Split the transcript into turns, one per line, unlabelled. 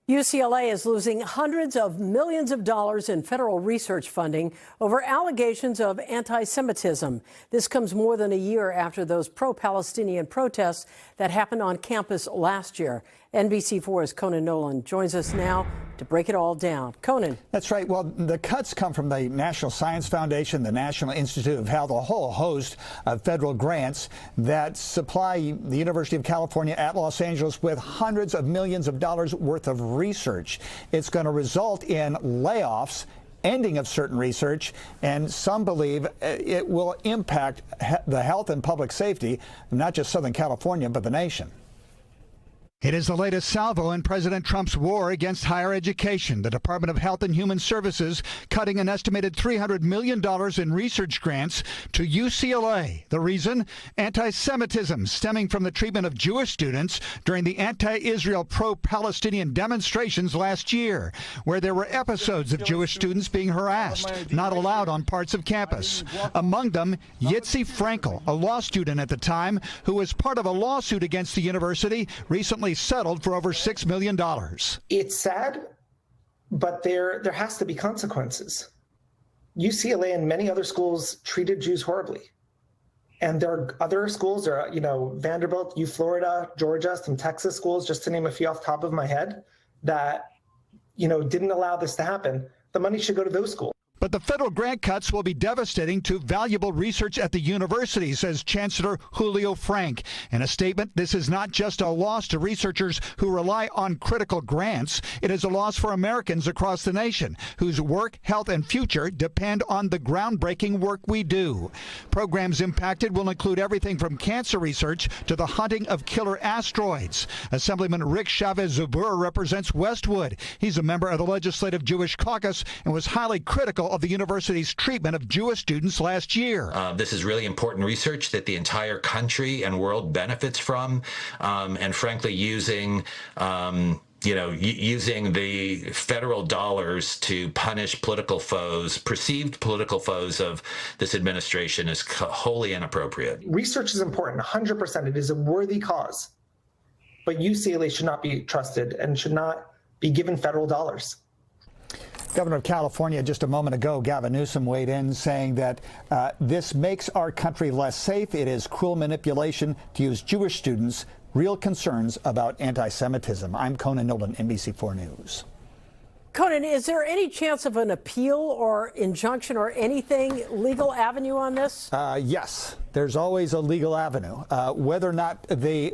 UCLA is losing hundreds of millions of dollars in federal research funding over allegations of anti-Semitism. This comes more than a year after those pro-Palestinian protests that happened on campus last year. NBC4's Conan Nolan joins us now to break it all down. Conan.
That's right. Well, the cuts come from the National Science Foundation, the National Institute of Health, a whole host of federal grants that supply the University of California at Los Angeles with hundreds of millions of dollars worth of research. It's going to result in layoffs, ending of certain research, and some believe it will impact the health and public safety of not just Southern California, but the nation. It is the latest salvo in President Trump's war against higher education. The Department of Health and Human Services cutting an estimated $300 million in research grants to UCLA. The reason? Anti-Semitism stemming from the treatment of Jewish students during the anti-Israel pro-Palestinian demonstrations last year, where there were episodes of Jewish students being harassed, not allowed on parts of campus. Among them, Yitzi Frankel, a law student at the time, who was part of a lawsuit against the university, recently settled for over $6 million.
It's sad, but there has to be consequences. UCLA and many other schools treated Jews horribly. And there are other schools, Vanderbilt, Florida, Georgia, some Texas schools, just to name a few off the top of my head, that, didn't allow this to happen. The money should go to those schools.
But the federal grant cuts will be devastating to valuable research at the university, says Chancellor Julio Frank. In a statement, this is not just a loss to researchers who rely on critical grants. It is a loss for Americans across the nation whose work, health, and future depend on the groundbreaking work we do. Programs impacted will include everything from cancer research to the hunting of killer asteroids. Assemblyman Rick Chavez-Zubur represents Westwood. He's a member of the Legislative Jewish Caucus and was highly critical of the university's treatment of Jewish students last year.
This is really important research that the entire country and world benefits from, and frankly, using the federal dollars to punish political foes, perceived political foes of this administration is wholly inappropriate.
Research is important, 100%. It is a worthy cause. But UCLA should not be trusted and should not be given federal dollars.
Governor of California just a moment ago, Gavin Newsom, weighed in saying that this makes our country less safe. It is cruel manipulation to use Jewish students. Real concerns about anti-Semitism. I'm Conan Nolan, NBC4 News.
Conan, is there any chance of an appeal or injunction or anything, legal avenue on this?
Yes, there's always a legal avenue. Whether or not they